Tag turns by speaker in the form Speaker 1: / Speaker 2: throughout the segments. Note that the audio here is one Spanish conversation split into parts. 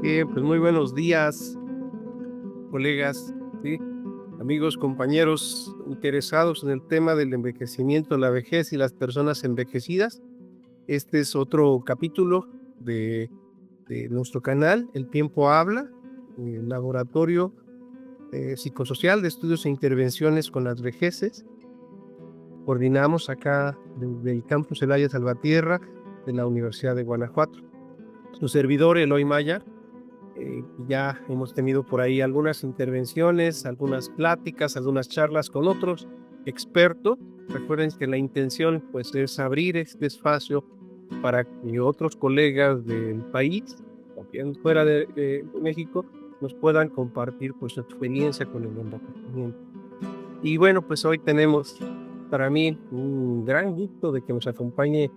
Speaker 1: Pues muy buenos días, colegas, ¿sí? Amigos, compañeros interesados en el tema del envejecimiento, la vejez y las personas envejecidas. Este es otro capítulo de nuestro canal, El Tiempo Habla, el laboratorio psicosocial de estudios e intervenciones con las vejeces. Coordinamos acá desde el campus Celaya Salvatierra de la Universidad de Guanajuato. Su servidor, Eloy Maya. Ya hemos tenido por ahí algunas intervenciones, algunas pláticas, algunas charlas con otros expertos. Recuerden que la intención pues es abrir este espacio para que otros colegas del país, también fuera de México, nos puedan compartir pues su experiencia con el envejecimiento. Y bueno, pues hoy tenemos para mí un gran gusto de que nos acompañe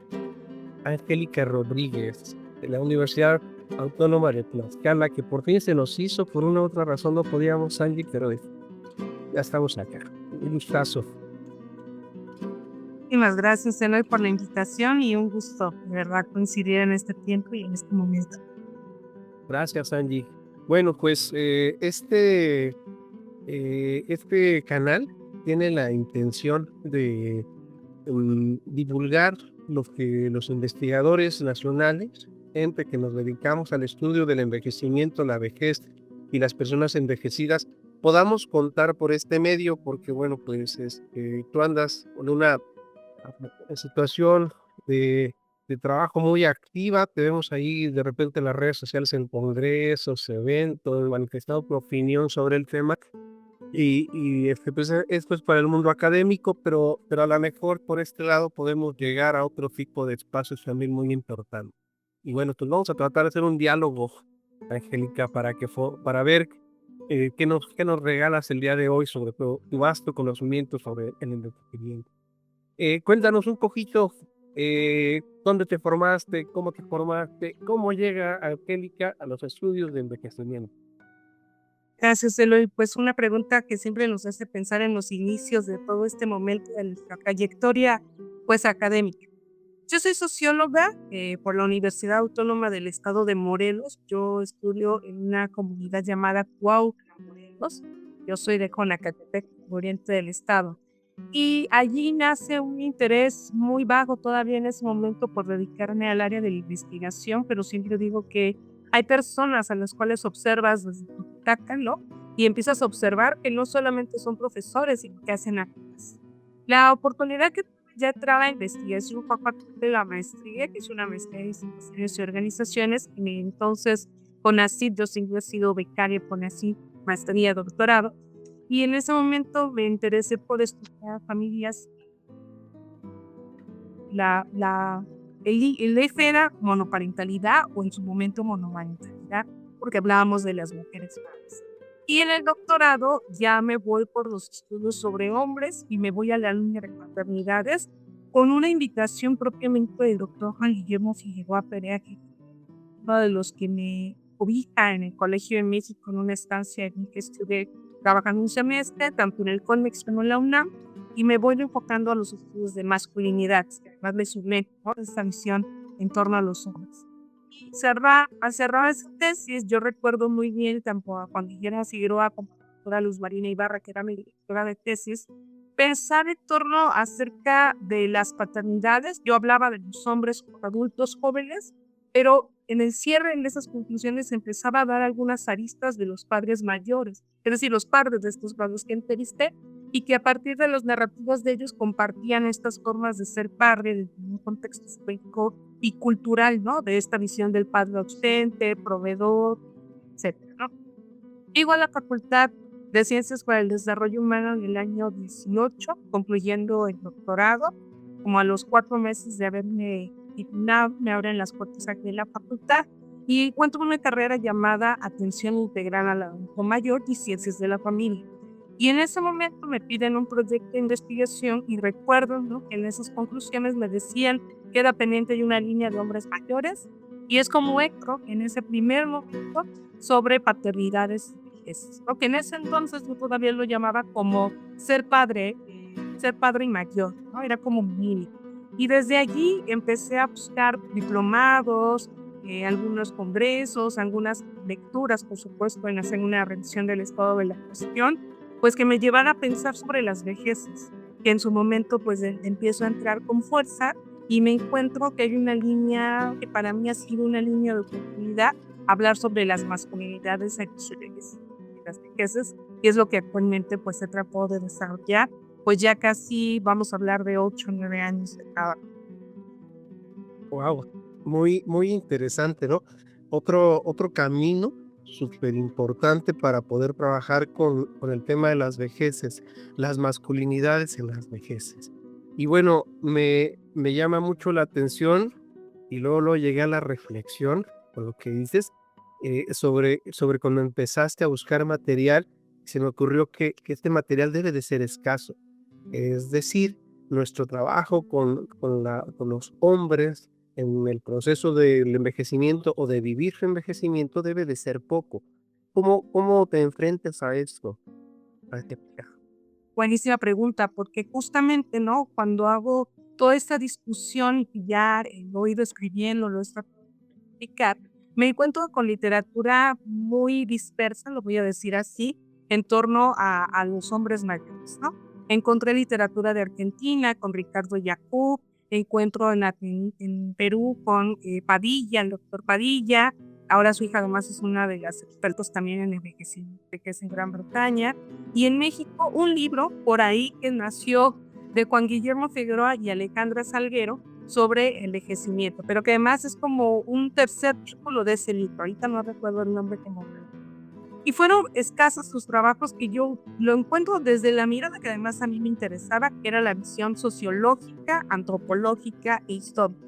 Speaker 1: Angélica Rodríguez, de la Universidad Autónoma de Tlaxcala, que por fin se nos hizo, por una u otra razón no podíamos, Angie, pero ya estamos acá. Un gustazo.
Speaker 2: Muchísimas gracias, Eloy, por la invitación y un gusto, de verdad, coincidir en este tiempo y en este momento.
Speaker 1: Gracias, Angie. Bueno, pues este canal tiene la intención de divulgar lo que los investigadores nacionales, gente que nos dedicamos al estudio del envejecimiento, la vejez y las personas envejecidas, podamos contar por este medio, porque bueno, pues tú andas con una situación de trabajo muy activa, te vemos ahí de repente en las redes sociales, en congresos, eventos, manifestando tu opinión sobre el tema, pues, esto es para el mundo académico, pero a lo mejor por este lado podemos llegar a otro tipo de espacios también muy importantes. Y bueno, pues vamos a tratar de hacer un diálogo, Angélica, para ver qué nos regalas el día de hoy, sobre todo tu vasto conocimiento sobre el envejecimiento. Cuéntanos un poquito, dónde te formaste, cómo llega Angélica a los estudios de envejecimiento.
Speaker 2: Gracias, Eloy. Pues una pregunta que siempre nos hace pensar en los inicios de todo este momento de nuestra trayectoria, pues académica. Yo soy socióloga por la Universidad Autónoma del Estado de Morelos. Yo estudio en una comunidad llamada Cuautla, Morelos. Yo soy de Conacatepec, oriente del estado. Y allí nace un interés muy bajo todavía en ese momento por dedicarme al área de la investigación, pero siempre digo que hay personas a las cuales observas desde tu butaca, ¿no? Y empiezas a observar que no solamente son profesores, sino que hacen actas. La oportunidad que ya entraba a investigación fue a partir de la maestría, que es una maestría en instituciones y organizaciones. Y entonces, CONACYT, yo siempre he sido becaria por CONACYT, maestría, doctorado. Y en ese momento me interesé por estudiar familias. El eje era monoparentalidad o en su momento monomarentalidad, porque hablábamos de las mujeres madres. Y en el doctorado ya me voy por los estudios sobre hombres y me voy a la línea de paternidades con una invitación propiamente del doctor Juan Guillermo Figueroa Perea, que uno de los que me cobija en el Colegio de México en una estancia en que estuve trabajando un semestre, tanto en el CONMEX como en la UNAM, y me voy enfocando a los estudios de masculinidad, que además me sumé, ¿no?, esta visión en torno a los hombres. Al cerrar esa tesis, yo recuerdo muy bien tanto a Juan Guillermo Figueroa como a la doctora Luz Marina Ibarra, que era mi directora de tesis, pensar en torno acerca de las paternidades. Yo hablaba de los hombres adultos jóvenes, pero en el cierre, en esas conclusiones, empezaba a dar algunas aristas de los padres mayores, es decir, los padres de estos padres que entrevisté, y que a partir de los narrativos de ellos compartían estas formas de ser padre en un contexto histórico y cultural, ¿no? De esta visión del padre ausente, proveedor, etcétera, ¿no? Llego a la Facultad de Ciencias para el Desarrollo Humano en el año 18, concluyendo el doctorado. Como a los 4 meses de haberme titulado, me abren las puertas aquí en la facultad y encuentro una carrera llamada Atención Integral al Adulto Mayor y Ciencias de la Familia. Y en ese momento me piden un proyecto de investigación y recuerdo, ¿no?, que en esas conclusiones me decían que era pendiente de una línea de hombres mayores, y es como eco en ese primer momento sobre paternidades y vejeces, ¿no?, que en ese entonces yo todavía lo llamaba como ser padre y mayor, ¿no? Era como mi. Y desde allí empecé a buscar diplomados, algunos congresos, algunas lecturas, por supuesto, en hacer una revisión del estado de la cuestión, pues que me llevara a pensar sobre las vejeces, que en su momento pues empiezo a entrar con fuerza y me encuentro que hay una línea que para mí ha sido una línea de oportunidad, hablar sobre las masculinidades y las vejeces, y es lo que actualmente pues he tratado de desarrollar, pues ya casi vamos a hablar de 8 o 9 años de cada.
Speaker 1: Wow, muy interesante, ¿no? Otro camino súper importante para poder trabajar con el tema de las vejeces, las masculinidades en las vejeces. Y bueno, me llama mucho la atención y luego llegué a la reflexión con lo que dices sobre cuando empezaste a buscar material, se me ocurrió que este material debe de ser escaso. Es decir, nuestro trabajo con los hombres en el proceso del envejecimiento o de vivir su envejecimiento debe de ser poco. ¿Cómo te enfrentas a esto? A este
Speaker 2: Buenísima pregunta, porque justamente, ¿no? Cuando hago toda esta discusión y ya lo he ido escribiendo, lo he estado explicar, me encuentro con literatura muy dispersa, lo voy a decir así, en torno a los hombres mayores, ¿no? Encontré literatura de Argentina con Ricardo Yacob, encuentro en Perú con Padilla, el doctor Padilla, ahora su hija además es una de las expertos también en envejecimiento, que es en Gran Bretaña, y en México un libro por ahí que nació de Juan Guillermo Figueroa y Alejandra Salguero, sobre envejecimiento, pero que además es como un tercer título de ese libro. Ahorita no recuerdo el nombre como. Y fueron escasos sus trabajos que yo lo encuentro desde la mirada que además a mí me interesaba, que era la visión sociológica, antropológica e histórica.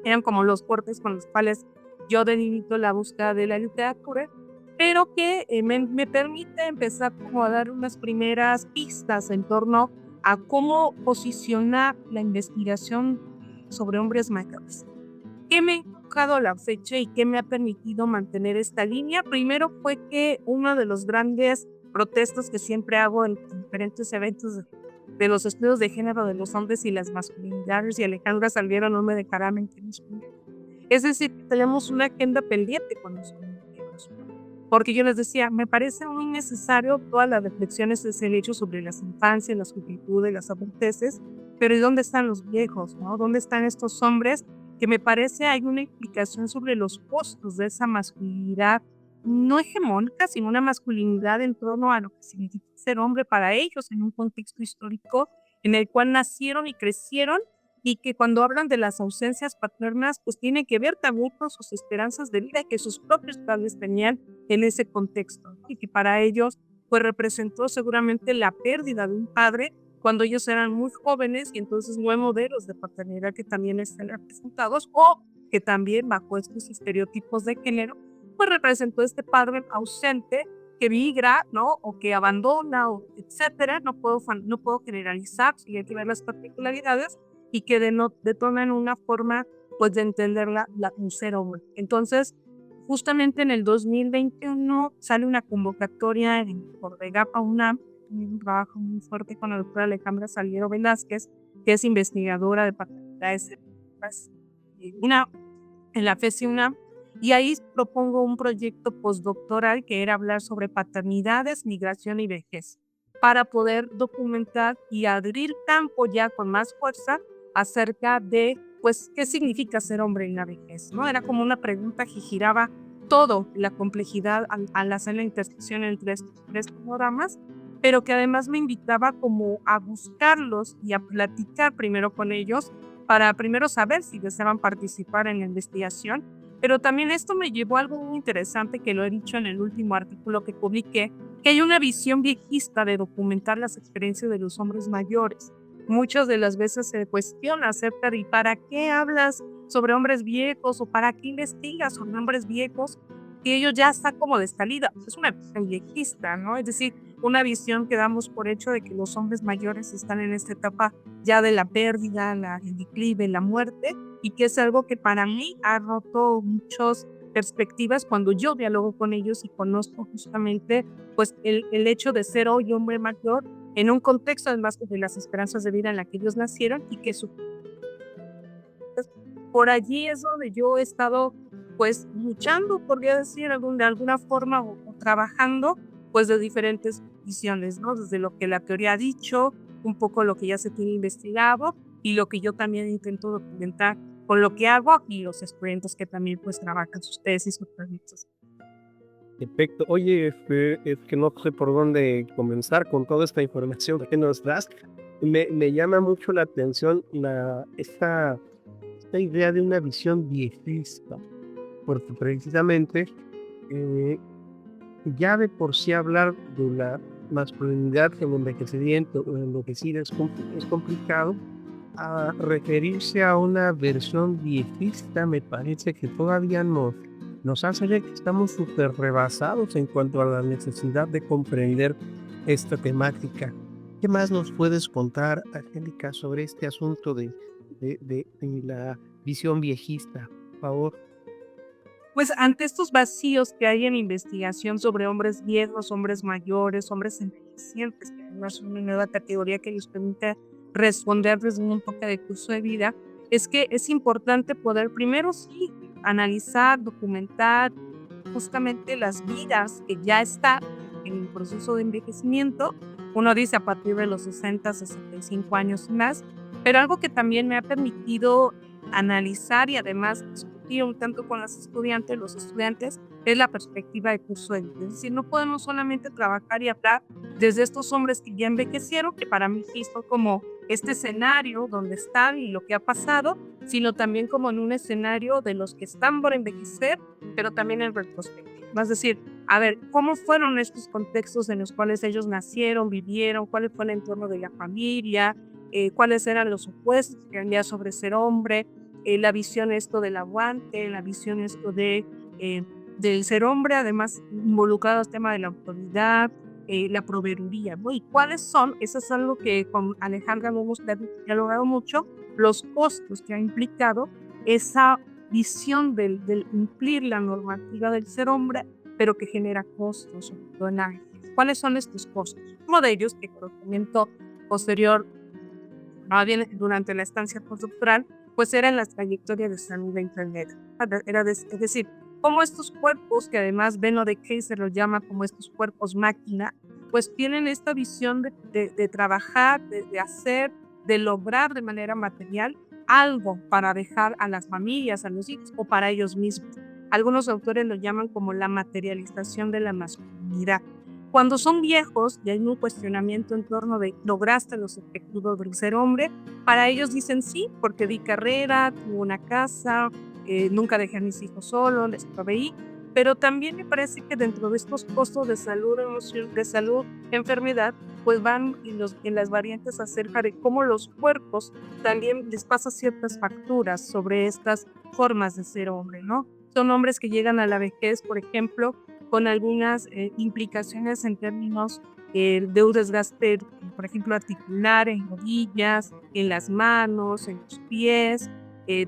Speaker 2: Eran como los cortes con los cuales yo delimito la búsqueda de la literatura, pero que me permite empezar como a dar unas primeras pistas en torno a cómo posicionar la investigación sobre hombres mayores. ¿Qué me ha enfocado a la fecha y qué me ha permitido mantener esta línea? Primero fue que uno de los grandes protestos que siempre hago en diferentes eventos de los estudios de género de los hombres y las masculinidades, y Alejandra Salguero no me dejará mentir, es decir, tenemos una agenda pendiente con los comunicados. Porque yo les decía, me parece muy necesario todas las reflexiones que se han hecho sobre las infancias, las juventudes, las adulteces, pero ¿y dónde están los viejos? ¿No? ¿Dónde están estos hombres? Que me parece hay una implicación sobre los costos de esa masculinidad no hegemónica, sino una masculinidad en torno a lo que significa ser hombre para ellos en un contexto histórico en el cual nacieron y crecieron, y que cuando hablan de las ausencias paternas, pues tiene que ver también con sus esperanzas de vida que sus propios padres tenían en ese contexto, y que para ellos pues representó seguramente la pérdida de un padre cuando ellos eran muy jóvenes, y entonces no hay modelos de paternidad que también estén representados, o que también bajo estos estereotipos de género pues representó este padre ausente que migra, ¿no? O que abandona, o etcétera. No puedo generalizar, y hay que ver las particularidades, y que detonan una forma pues de entender un ser hombre. Entonces, justamente en el 2021 sale una convocatoria por Begapa UNAM, un trabajo muy fuerte con la doctora Alejandra Salguero Velázquez, que es investigadora de paternidades en la FESI UNAM, y ahí propongo un proyecto postdoctoral que era hablar sobre paternidades, migración y vejez, para poder documentar y abrir campo ya con más fuerza acerca de, pues, qué significa ser hombre en la vejez, ¿no? Era como una pregunta que giraba todo la complejidad al hacer la intersección entre estos tres panoramas, pero que además me invitaba como a buscarlos y a platicar primero con ellos para primero saber si deseaban participar en la investigación. Pero también esto me llevó a algo muy interesante que lo he dicho en el último artículo que publiqué, que hay una visión viejista de documentar las experiencias de los hombres mayores. Muchas de las veces se cuestiona acerca de ¿para qué hablas sobre hombres viejos o para qué investigas sobre hombres viejos? Que ellos ya están como de salida. Es una visión viejista, ¿no? Es decir, una visión que damos por hecho de que los hombres mayores están en esta etapa ya de la pérdida, el declive, la muerte, y que es algo que para mí ha roto muchas perspectivas cuando yo dialogo con ellos y conozco justamente pues el hecho de ser hoy hombre mayor en un contexto además de las esperanzas de vida en la que ellos nacieron, y que por allí es donde yo he estado pues luchando, podría decir, de alguna forma o trabajando pues de diferentes visiones, ¿no? Desde lo que la teoría ha dicho, un poco lo que ya se tiene investigado y lo que yo también intento documentar con lo que hago y los estudiantes que también pues trabajan sus tesis o proyectos.
Speaker 1: Perfecto. Oye, es que no sé por dónde comenzar con toda esta información que nos das. Me llama mucho la atención esta idea de una visión viejista, porque precisamente eh, ya de por sí hablar de la masculinidad, el envejecimiento o envejecida es complicado. A referirse a una versión viejista, me parece que todavía nos hace ver que estamos súper rebasados en cuanto a la necesidad de comprender esta temática. ¿Qué más nos puedes contar, Angélica, sobre este asunto de la visión viejista, por favor?
Speaker 2: Pues ante estos vacíos que hay en investigación sobre hombres viejos, hombres mayores, hombres envejecientes, que además son una nueva categoría que les permite responder desde un enfoque de curso de vida, es que es importante poder primero sí analizar, documentar justamente las vidas que ya están en el proceso de envejecimiento. Uno dice a partir de los 60, 65 años y más, pero algo que también me ha permitido analizar y además discutir un tanto con los estudiantes, es la perspectiva de curso de vida. Es decir, no podemos solamente trabajar y hablar desde estos hombres que ya envejecieron, que para mí sí son como este escenario donde están y lo que ha pasado, sino también como en un escenario de los que están por envejecer, pero también en retrospectiva. Es decir, a ver, ¿cómo fueron estos contextos en los cuales ellos nacieron, vivieron? ¿Cuál fue el entorno de la familia? ¿Cuáles eran los opuestos que había sobre ser hombre? La visión esto del aguante, la visión esto del ser hombre, además involucrado al tema de la autoridad, la proveeduría, ¿no? Y cuáles son, eso es algo que con Alejandra hemos dialogado mucho, los costos que ha implicado esa visión del cumplir la normativa del ser hombre, pero que genera costos, sobre todo en la vejez. ¿Cuáles son estos costos? Uno de ellos, que conocimiento posterior, más bien durante la estancia postdoctoral, pues era en las trayectorias de salud de Internet. Es decir, cómo estos cuerpos, que además Beno de Keyser los llama como estos cuerpos máquina, pues tienen esta visión de trabajar, de hacer, de lograr de manera material algo para dejar a las familias, a los hijos o para ellos mismos. Algunos autores lo llaman como la materialización de la masculinidad. Cuando son viejos y hay un cuestionamiento en torno de ¿lograste los objetivos del ser hombre? Para ellos dicen sí, porque di carrera, tuve una casa, nunca dejé a mis hijos solos, les proveí. Pero también me parece que dentro de estos costos de salud, de salud, enfermedad, pues van en las variantes acerca de cómo los cuerpos también les pasa ciertas facturas sobre estas formas de ser hombre, ¿no? Son hombres que llegan a la vejez, por ejemplo, con algunas implicaciones en términos de un desgaste, por ejemplo, articular en rodillas, en las manos, en los pies.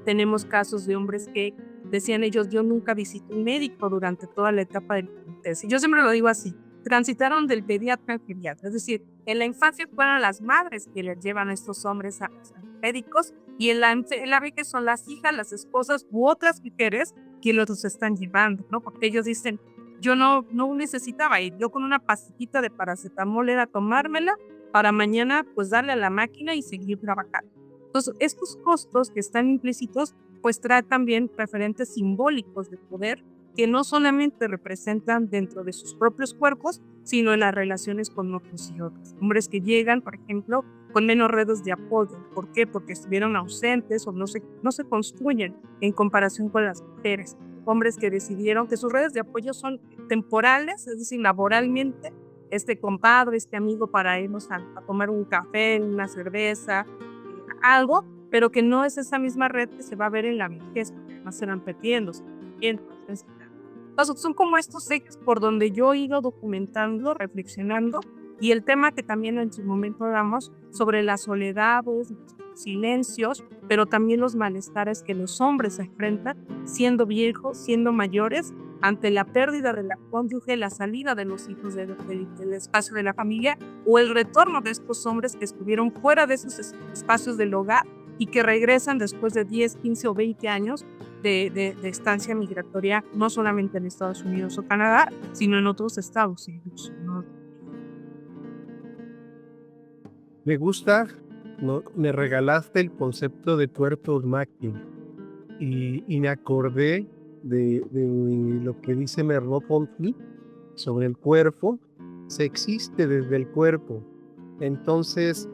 Speaker 2: Tenemos casos de hombres que decían ellos, yo nunca visité un médico durante toda la etapa de la adultez. Y yo siempre lo digo así, transitaron del pediatra al geriatra. Es decir, en la infancia fueron las madres que les llevan a estos hombres a los médicos y en la vejez son las hijas, las esposas u otras mujeres que los están llevando, ¿no? Porque ellos dicen, yo no necesitaba ir, yo con una pastillita de paracetamol era tomármela para mañana pues darle a la máquina y seguir trabajando. Entonces, estos costos que están implícitos pues traen también referentes simbólicos de poder que no solamente representan dentro de sus propios cuerpos, sino en las relaciones con otros y otros. Hombres que llegan, por ejemplo, con menos redes de apoyo. ¿Por qué? Porque estuvieron ausentes o no se construyen en comparación con las mujeres. Hombres que decidieron que sus redes de apoyo son temporales, es decir, laboralmente, este compadre, este amigo para irnos a tomar un café, una cerveza, algo, pero que no es esa misma red que se va a ver en la vejez, porque además serán perdiéndose. Entonces, son como estos ejes por donde yo he ido documentando, reflexionando, y el tema que también en su momento damos sobre las soledades, los silencios, pero también los malestares que los hombres se enfrentan siendo viejos, siendo mayores, ante la pérdida de la cónyuge, la salida de los hijos del espacio de la familia o el retorno de estos hombres que estuvieron fuera de esos espacios del hogar y que regresan después de 10, 15 o 20 años de estancia migratoria, no solamente en Estados Unidos o Canadá, sino en otros estados incluso, ¿no?
Speaker 1: Me gusta, ¿no? Me regalaste el concepto de cuerpo máquina y me acordé de lo que dice Merleau-Ponty sobre el cuerpo. Se existe desde el cuerpo. Entonces,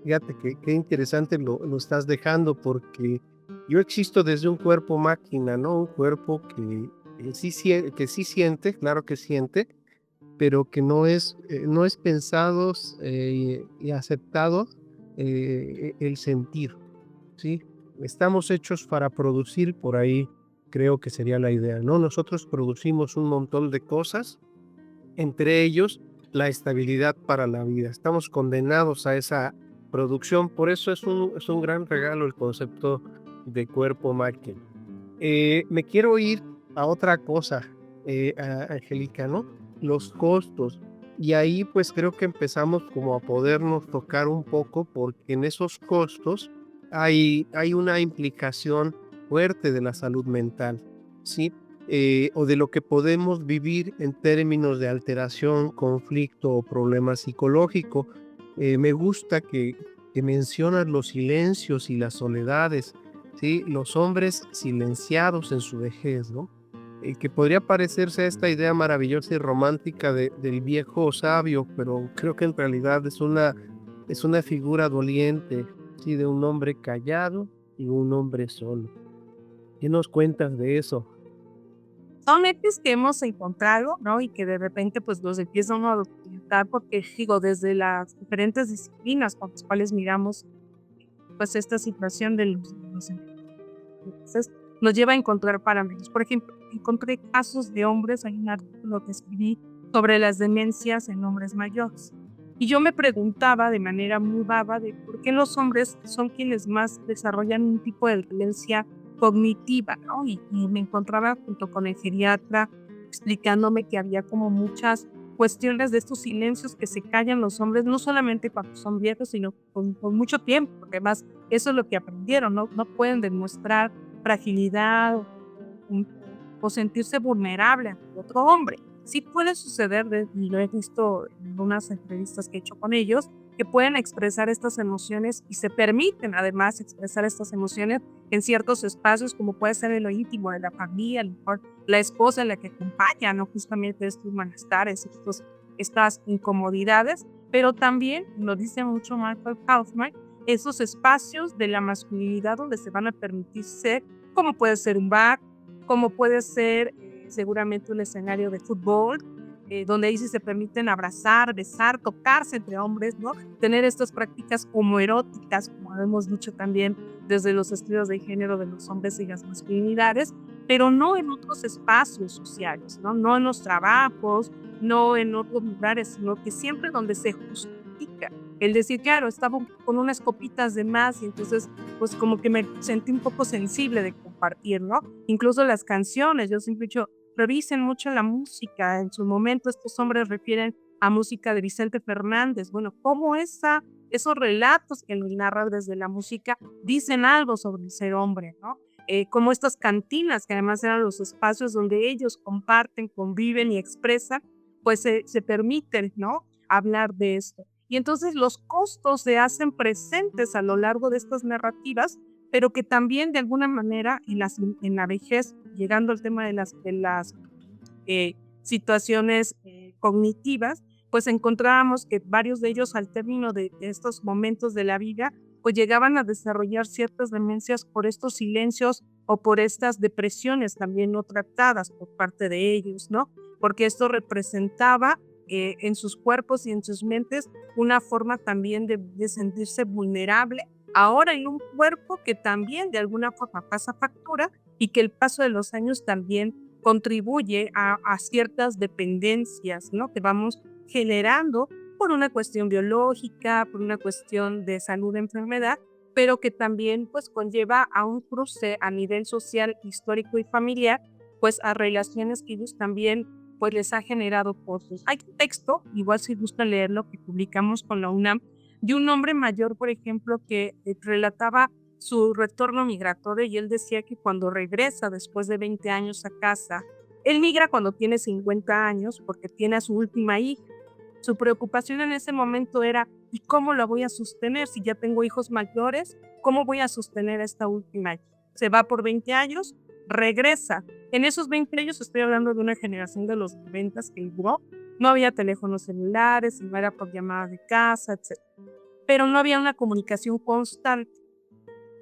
Speaker 1: fíjate que qué interesante lo estás dejando, porque yo existo desde un cuerpo máquina, ¿no? Un cuerpo que sí siente, claro que siente, pero que no es pensado y aceptado el sentir, ¿sí? Estamos hechos para producir, por ahí creo que sería la idea, ¿no? Nosotros producimos un montón de cosas, entre ellos la estabilidad para la vida. Estamos condenados a esa producción, por eso es un gran regalo el concepto de cuerpo máquina. Me quiero ir a otra cosa, Angélica, ¿no? Los costos. Y ahí pues creo que empezamos como a podernos tocar un poco porque en esos costos hay una implicación fuerte de la salud mental, ¿sí? O de lo que podemos vivir en términos de alteración, conflicto o problema psicológico. Me gusta que mencionas los silencios y las soledades, ¿sí? Los hombres silenciados en su vejez, ¿no? Que podría parecerse a esta idea maravillosa y romántica del viejo sabio, pero creo que en realidad es una figura doliente, ¿sí? De un hombre callado y un hombre solo. ¿Qué nos cuentas de eso?
Speaker 2: Son ejes que hemos encontrado, ¿no? Y que de repente pues los empieza uno a documentar porque digo, desde las diferentes disciplinas con las cuales miramos pues esta situación de los entonces nos lleva a encontrar parámetros. Por ejemplo, encontré casos de hombres, hay un artículo que escribí sobre las demencias en hombres mayores. Y yo me preguntaba de manera muy baba de por qué los hombres son quienes más desarrollan un tipo de demencia cognitiva, ¿no? Y me encontraba junto con el geriatra explicándome que había como muchas cuestiones de estos silencios que se callan los hombres, no solamente cuando son viejos, sino con mucho tiempo, porque además eso es lo que aprendieron, ¿no? No pueden demostrar fragilidad o sentirse vulnerable ante otro hombre. Sí puede suceder, y lo he visto en unas entrevistas que he hecho con ellos, que pueden expresar estas emociones y se permiten además expresar estas emociones en ciertos espacios, como puede ser en lo íntimo de la familia, a lo mejor la esposa en la que acompaña, ¿no? Justamente estos malestares, estas incomodidades, pero también, lo dice mucho Michael Kaufman, esos espacios de la masculinidad donde se van a permitir ser, como puede ser un bar, como puede ser seguramente un escenario de fútbol, donde ahí sí se permiten abrazar, besar, tocarse entre hombres, ¿no? Tener estas prácticas homoeróticas, como hemos dicho también desde los estudios de género de los hombres y las masculinidades, pero no en otros espacios sociales, ¿no? No en los trabajos, no en otros lugares, sino que siempre donde se justifica. El decir, claro, estaba con unas copitas de más y entonces pues como que me sentí un poco sensible de compartir, ¿no? Incluso las canciones, yo siempre he dicho, revisen mucho la música. En su momento estos hombres refieren a música de Vicente Fernández. Bueno, cómo esos relatos que nos narran desde la música dicen algo sobre el ser hombre, ¿no? Como estas cantinas, que además eran los espacios donde ellos comparten, conviven y expresan, pues se permiten, ¿no? Hablar de esto. Y entonces los costos se hacen presentes a lo largo de estas narrativas, pero que también de alguna manera en la vejez, llegando al tema de las situaciones cognitivas, pues encontrábamos que varios de ellos al término de estos momentos de la vida, pues llegaban a desarrollar ciertas demencias por estos silencios o por estas depresiones también no tratadas por parte de ellos, ¿no? Porque esto representaba en sus cuerpos y en sus mentes una forma también de sentirse vulnerable, ahora en un cuerpo que también de alguna forma pasa factura y que el paso de los años también contribuye a ciertas dependencias, ¿no? Que vamos generando por una cuestión biológica, por una cuestión de salud, de enfermedad, pero que también pues conlleva a un cruce a nivel social, histórico y familiar, pues a relaciones que ellos también pues les ha generado cosas. Hay un texto, igual si gusta leerlo, que publicamos con la UNAM, de un hombre mayor, por ejemplo, que relataba su retorno migratorio y él decía que cuando regresa después de 20 años a casa, él migra cuando tiene 50 años porque tiene a su última hija. Su preocupación en ese momento era, ¿y cómo la voy a sostener? Si ya tengo hijos mayores, ¿cómo voy a sostener a esta última hija? Se va por 20 años, regresa. En esos 20 años estoy hablando de una generación de los 90 que vivió. No había teléfonos celulares, no era por llamadas de casa, etc. Pero no había una comunicación constante.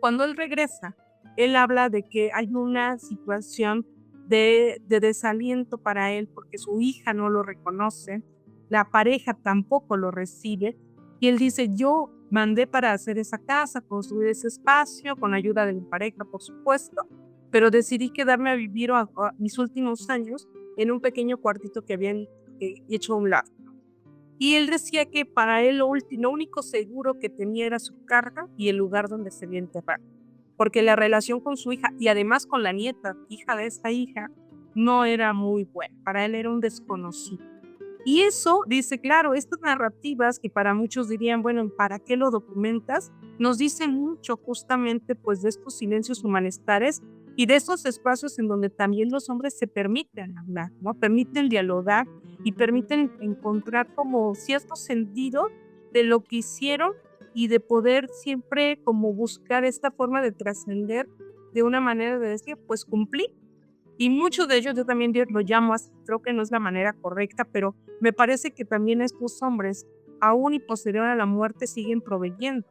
Speaker 2: Cuando él regresa, él habla de que hay una situación de desaliento para él porque su hija no lo reconoce, la pareja tampoco lo recibe, y él dice, yo mandé para hacer esa casa, construir ese espacio, con ayuda de mi pareja, por supuesto, pero decidí quedarme a vivir a mis últimos años en un pequeño cuartito que habían hecho a un lado. Y él decía que para él lo único seguro que tenía era su carga y el lugar donde se había enterrado, porque la relación con su hija y además con la nieta, hija de esta hija, no era muy buena. Para él era un desconocido. Y eso, dice, claro, estas narrativas que para muchos dirían, bueno, ¿para qué lo documentas? Nos dicen mucho justamente pues de estos silencios humanitares y de esos espacios en donde también los hombres se permiten hablar, ¿no? Permiten dialogar y permiten encontrar como cierto sentido de lo que hicieron y de poder siempre como buscar esta forma de trascender de una manera de decir, pues cumplí. Y muchos de ellos yo también lo llamo así, creo que no es la manera correcta, pero me parece que también estos hombres, aún y posterior a la muerte, siguen proveyendo,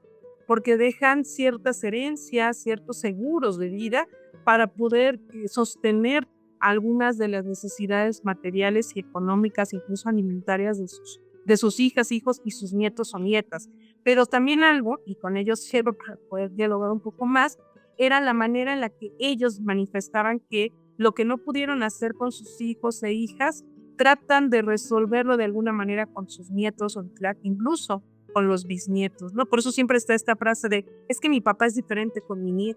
Speaker 2: porque dejan ciertas herencias, ciertos seguros de vida para poder sostener algunas de las necesidades materiales y económicas, incluso alimentarias de sus hijas, hijos y sus nietos o nietas. Pero también algo, y con ellos cierro para poder dialogar un poco más, era la manera en la que ellos manifestaban que lo que no pudieron hacer con sus hijos e hijas, tratan de resolverlo de alguna manera con sus nietos o incluso con los bisnietos, ¿no? Por eso siempre está esta frase de, es que mi papá es diferente con mi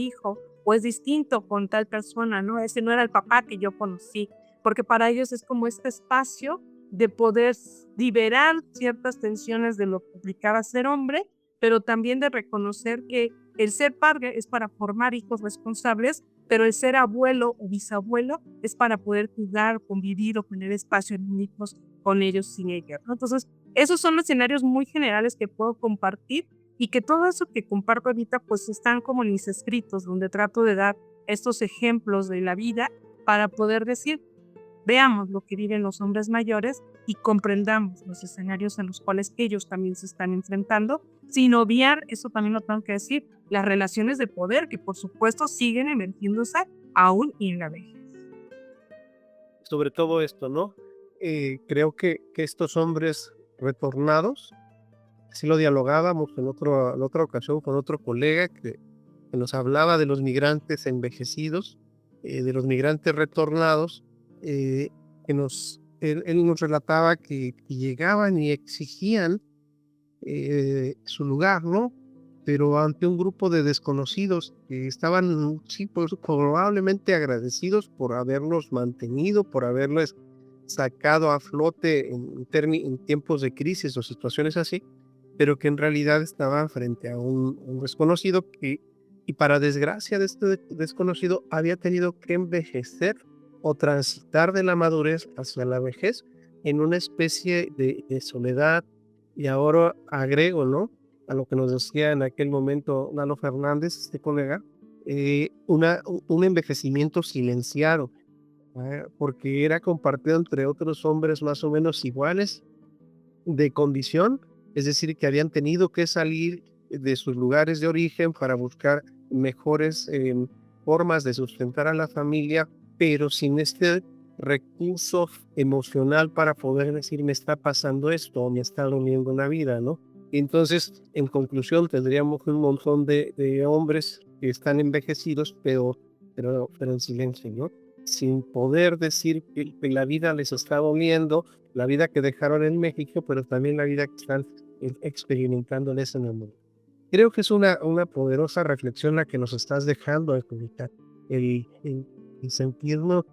Speaker 2: hijo, o es distinto con tal persona, ¿no? Ese no era el papá que yo conocí, porque para ellos es como este espacio de poder liberar ciertas tensiones de lo que implicaba ser hombre, pero también de reconocer que el ser padre es para formar hijos responsables, pero el ser abuelo o bisabuelo es para poder cuidar, convivir o tener espacio en hijos con ellos sin ellos, ¿no? Entonces, esos son los escenarios muy generales que puedo compartir y que todo eso que comparto ahorita pues están como en mis escritos, donde trato de dar estos ejemplos de la vida para poder decir, veamos lo que viven los hombres mayores y comprendamos los escenarios en los cuales ellos también se están enfrentando, sin obviar, eso también lo tengo que decir, las relaciones de poder que por supuesto siguen emergiéndose aún en la vejez.
Speaker 1: Sobre todo esto, ¿no? Creo que estos hombres retornados, así lo dialogábamos en otra ocasión con otro colega que nos hablaba de los migrantes envejecidos, de los migrantes retornados, él nos relataba que llegaban y exigían su lugar, ¿no? Pero ante un grupo de desconocidos que estaban, sí, pues, probablemente agradecidos por haberlos mantenido, por haberles sacado a flote en tiempos de crisis o situaciones así, pero que en realidad estaban frente a un desconocido y para desgracia de este desconocido, había tenido que envejecer o transitar de la madurez hacia la vejez en una especie de soledad. Y ahora agrego, ¿no? A lo que nos decía en aquel momento Lalo Fernández, este colega, un envejecimiento silenciado, porque era compartido entre otros hombres más o menos iguales de condición, es decir, que habían tenido que salir de sus lugares de origen para buscar mejores formas de sustentar a la familia, pero sin este recurso emocional para poder decir, me está pasando esto, o me está doliendo la vida, ¿no? Entonces, en conclusión, tendríamos un montón de hombres que están envejecidos, pero en silencio, ¿no? Sin poder decir que la vida les está doliendo, la vida que dejaron en México, pero también la vida que están experimentando en ese momento. Creo que es una poderosa reflexión la que nos estás dejando, Angélica, el sentirnos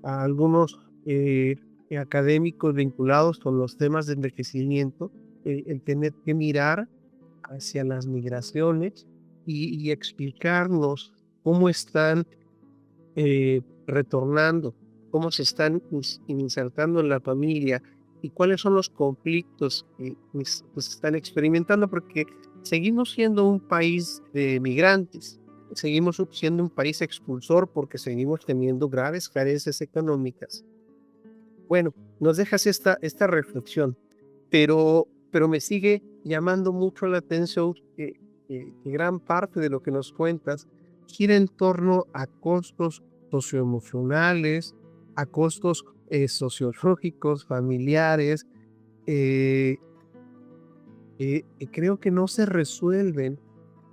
Speaker 1: a algunos académicos vinculados con los temas de envejecimiento, el tener que mirar hacia las migraciones y explicarnos cómo están retornando, cómo se están insertando en la familia y cuáles son los conflictos que pues, están experimentando, porque seguimos siendo un país de migrantes, seguimos siendo un país expulsor porque seguimos teniendo graves carencias económicas. Bueno, nos dejas esta reflexión, pero me sigue llamando mucho la atención que gran parte de lo que nos cuentas gira en torno a costos socioemocionales, a costos sociológicos, familiares, eh, creo que no se resuelven,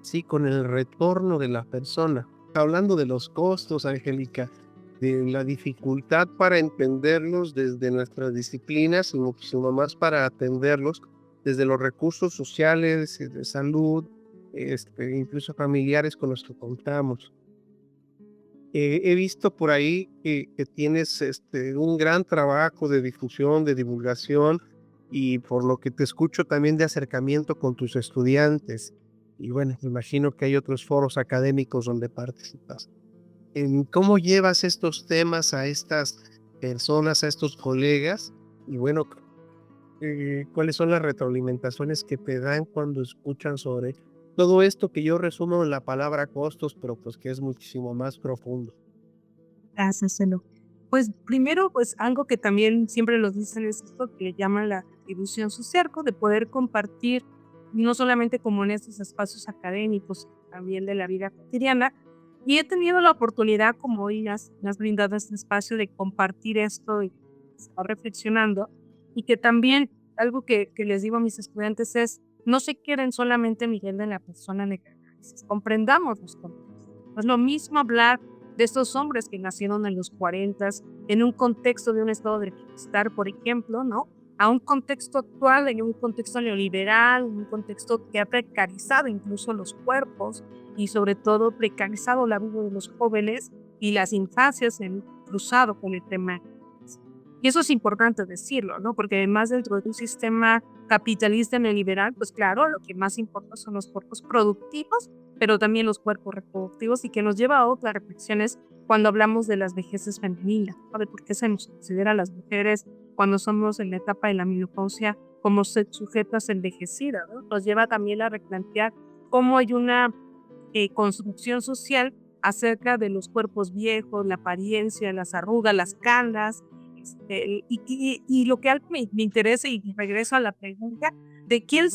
Speaker 1: sí, con el retorno de la persona. Hablando de los costos, Angélica, de la dificultad para entenderlos desde nuestras disciplinas, sino más para atenderlos desde los recursos sociales, de salud, incluso familiares con los que contamos. He visto por ahí que tienes un gran trabajo de difusión, de divulgación, y por lo que te escucho también de acercamiento con tus estudiantes. Y bueno, me imagino que hay otros foros académicos donde participas. ¿Cómo llevas estos temas a estas personas, a estos colegas? Y bueno, ¿cuáles son las retroalimentaciones que te dan cuando escuchan sobre todo esto que yo resumo en la palabra costos, pero pues que es muchísimo más profundo?
Speaker 2: Háceselo. Pues primero, pues algo que también siempre los dicen es esto que llaman la atribución social, ¿no? De poder compartir, no solamente como en estos espacios académicos, también de la vida cotidiana. Y he tenido la oportunidad, como hoy me has brindado este espacio de compartir esto y estar reflexionando. Y que también algo que les digo a mis estudiantes es, no se queden solamente en Miguel de la persona negra, comprendamos los contextos. No es lo mismo hablar de estos hombres que nacieron en los 40 en un contexto de un estado de bienestar, por ejemplo, ¿no? A un contexto actual, en un contexto neoliberal, un contexto que ha precarizado incluso los cuerpos y sobre todo precarizado la vida de los jóvenes y las infancias en cruzado con el tema. Y eso es importante decirlo, ¿no? Porque además dentro de un sistema capitalista neoliberal, pues claro, lo que más importa son los cuerpos productivos, pero también los cuerpos reproductivos y que nos lleva a otras reflexiones cuando hablamos de las vejeces femeninas, ¿no? De por qué se nos considera a las mujeres cuando somos en la etapa de la menopausia como sujetas envejecidas, ¿no? Nos lleva también a replantear cómo hay una construcción social acerca de los cuerpos viejos, la apariencia, las arrugas, las canas, y lo que algo me interesa y regreso a la pregunta de quiénes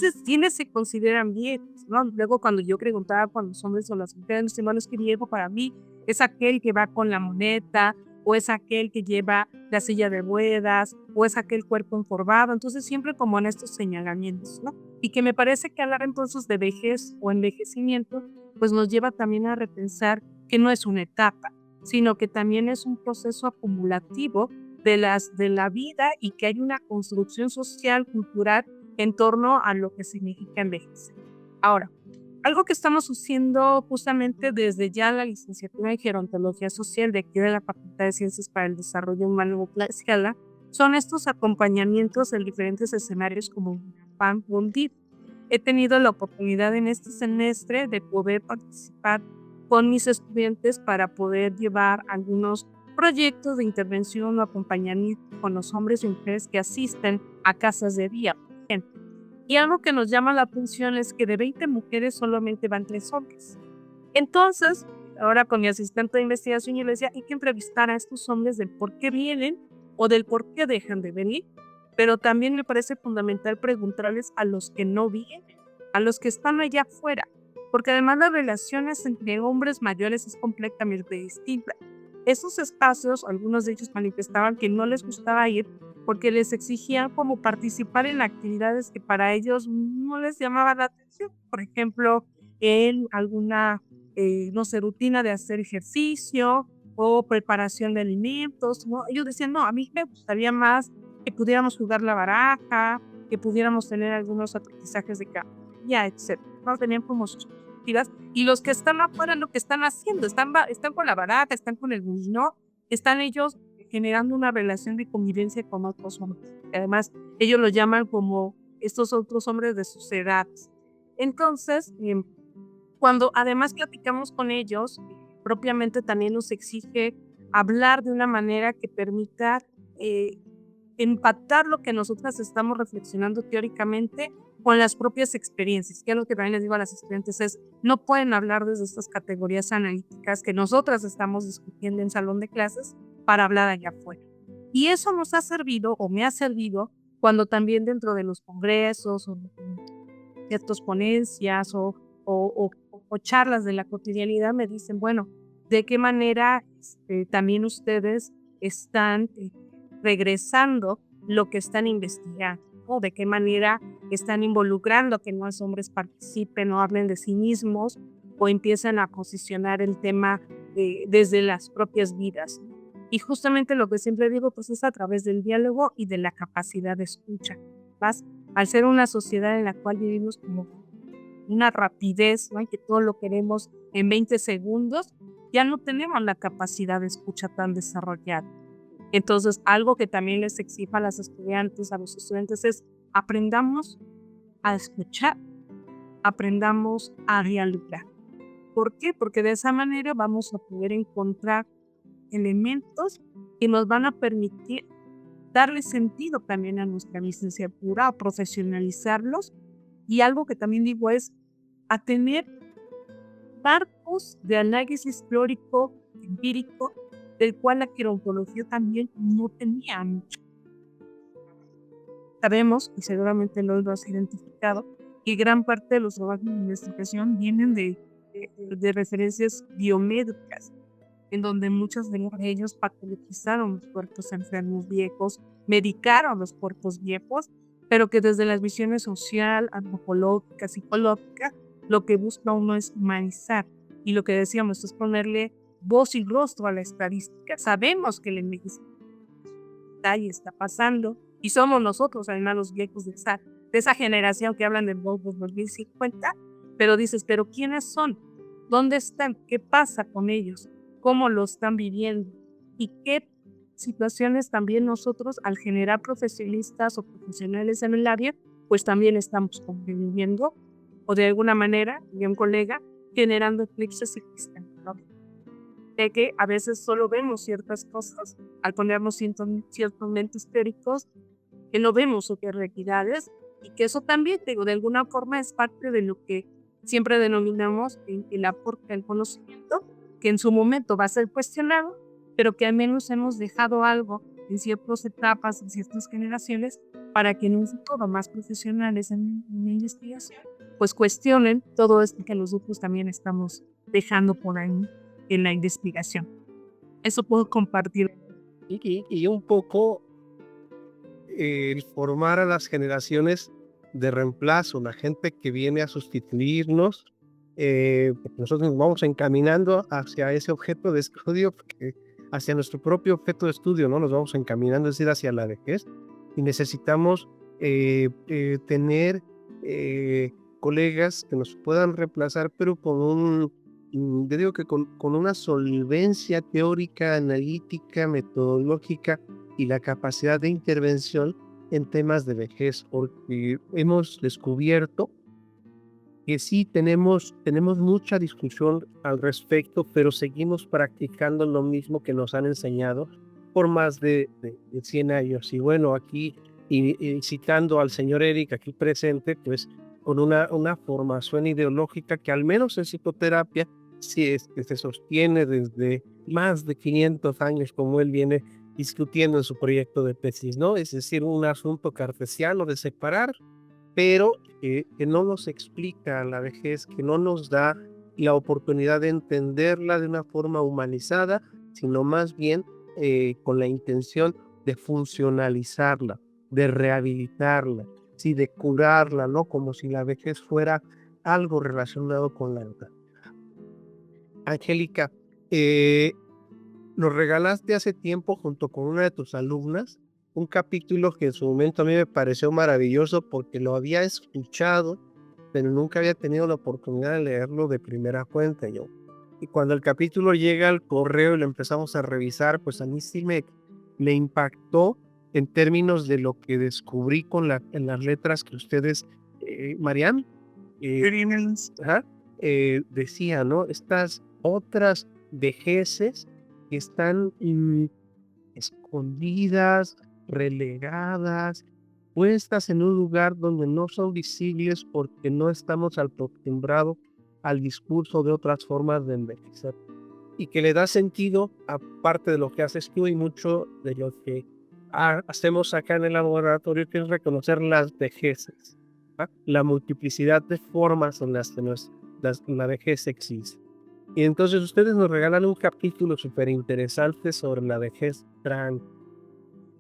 Speaker 2: se consideran viejos, ¿no? Luego cuando yo preguntaba cuando los hombres o las mujeres, hermano, es que viejo para mí es aquel que va con la moneta, o es aquel que lleva la silla de ruedas, o es aquel cuerpo encorvado, entonces siempre como en estos señalamientos, ¿no? Y que me parece que hablar entonces de vejez o envejecimiento, pues nos lleva también a repensar que no es una etapa, sino que también es un proceso acumulativo de la vida y que hay una construcción social, cultural en torno a lo que significa envejecer. Ahora, algo que estamos haciendo justamente desde ya la licenciatura en Gerontología Social de aquí de la Facultad de Ciencias para el Desarrollo Humano de Tlaxcala son estos acompañamientos en diferentes escenarios como PAN Bondit. He tenido la oportunidad en este semestre de poder participar con mis estudiantes para poder llevar algunos proyectos de intervención o acompañamiento con los hombres y mujeres que asisten a casas de día, por ejemplo. Y algo que nos llama la atención es que de 20 mujeres solamente van 3 hombres. Entonces, ahora con mi asistente de investigación yo le decía, hay que entrevistar a estos hombres del por qué vienen o del por qué dejan de venir, pero también me parece fundamental preguntarles a los que no vienen, a los que están allá afuera, porque además las relaciones entre hombres mayores es completamente distinta. Esos espacios, algunos de ellos manifestaban que no les gustaba ir porque les exigían como participar en actividades que para ellos no les llamaban la atención. Por ejemplo, en alguna, no sé, rutina de hacer ejercicio o preparación de alimentos, ¿no? Ellos decían, no, a mí me gustaría más que pudiéramos jugar la baraja, que pudiéramos tener algunos aprendizajes de ya, etcétera. ¿No? Tenían como sus perspectivas y los que están afuera lo que están haciendo, están con la baraja, están con el dominó, están ellos generando una relación de convivencia con otros hombres. Además, ellos lo llaman como estos otros hombres de sus edades. Entonces, cuando además platicamos con ellos, propiamente también nos exige hablar de una manera que permita empatar lo que nosotras estamos reflexionando teóricamente con las propias experiencias. Que es lo que también les digo a las estudiantes es, no pueden hablar desde estas categorías analíticas que nosotras estamos discutiendo en salón de clases para hablar allá afuera. Y eso nos ha servido o me ha servido cuando también dentro de los congresos o ciertas ponencias o charlas de la cotidianidad me dicen, bueno, ¿de qué manera también ustedes están regresando lo que están investigando? ¿O de qué manera están involucrando que más hombres participen o hablen de sí mismos o empiezan a posicionar el tema desde las propias vidas? Y justamente lo que siempre digo, pues es a través del diálogo y de la capacidad de escucha. ¿Vas? Al ser una sociedad en la cual vivimos como una rapidez, ¿no? Y que todo lo queremos en 20 segundos, ya no tenemos la capacidad de escucha tan desarrollada. Entonces, algo que también les exijo a las estudiantes, a los estudiantes es aprendamos a escuchar, aprendamos a dialogar. ¿Por qué? Porque de esa manera vamos a poder encontrar elementos que nos van a permitir darle sentido también a nuestra licenciatura, a profesionalizarlos. Y algo que también digo es a tener marcos de análisis teórico, empírico, del cual la gerontología también no tenía mucho. Sabemos, y seguramente lo has identificado, que gran parte de los trabajos de investigación vienen de referencias biomédicas, en donde muchos de ellos patologizaron los cuerpos enfermos viejos, medicaron los cuerpos viejos, pero que desde las visiones social, antropológica, psicológica, lo que busca uno es humanizar. Y lo que decíamos es ponerle voz y rostro a la estadística. Sabemos que el envejecimiento está pasando y somos nosotros, además, los viejos de esa generación que hablan del 2050, pero dices, ¿pero quiénes son? ¿Dónde están? ¿Qué pasa con ellos? ¿Cómo lo están viviendo? ¿Y qué situaciones también nosotros, al generar profesionistas o profesionales en el área, pues también estamos conviviendo o de alguna manera, y un colega, generando eclipses epistemológicos? De que a veces solo vemos ciertas cosas al ponernos ciertos lentes teóricos que no vemos otras realidades y que eso también, digo, de alguna forma es parte de lo que siempre denominamos el aporte del conocimiento, que en su momento va a ser cuestionado, pero que al menos hemos dejado algo en ciertas etapas, en ciertas generaciones, para que en un futuro más profesionales en la investigación, pues cuestionen todo esto que nosotros también estamos dejando por ahí en la investigación. Eso puedo compartir.
Speaker 1: Y un poco el formar a las generaciones de reemplazo, la gente que viene a sustituirnos, porque nosotros nos vamos encaminando hacia ese objeto de estudio, hacia nuestro propio objeto de estudio, ¿no? Nos vamos encaminando, es decir, hacia la vejez, y necesitamos tener colegas que nos puedan reemplazar, pero con yo digo que con una solvencia teórica, analítica, metodológica y la capacidad de intervención en temas de vejez, porque hemos descubierto que sí tenemos mucha discusión al respecto, pero seguimos practicando lo mismo que nos han enseñado por más de 100 años. Y bueno, aquí, y citando al señor Eric aquí presente, pues con una formación ideológica que al menos en psicoterapia sí que se sostiene desde más de 500 años, como él viene discutiendo en su proyecto de tesis, ¿no? Es decir, un asunto cartesiano de separar, pero que no nos explica la vejez, que no nos da la oportunidad de entenderla de una forma humanizada, sino más bien con la intención de funcionalizarla, de rehabilitarla, sí, de curarla, ¿no? Como si la vejez fuera algo relacionado con la edad. Angélica, nos regalaste hace tiempo junto con una de tus alumnas un capítulo que en su momento a mí me pareció maravilloso porque lo había escuchado, pero nunca había tenido la oportunidad de leerlo de primera fuente yo. Y cuando el capítulo llega al correo y lo empezamos a revisar, pues a mí sí me impactó en términos de lo que descubrí en las letras que ustedes, Mariam, ajá, decía, ¿no? Estas otras vejeces que están escondidas, relegadas, puestas en un lugar donde no son visibles porque no estamos acostumbrados al discurso de otras formas de envejecer. Y que le da sentido, aparte de lo que haces tú y mucho de lo que hacemos acá en el laboratorio, que es reconocer las vejeces, ¿va? La multiplicidad de formas en las que la vejez existe. Y entonces ustedes nos regalan un capítulo súper interesante sobre la vejez trans.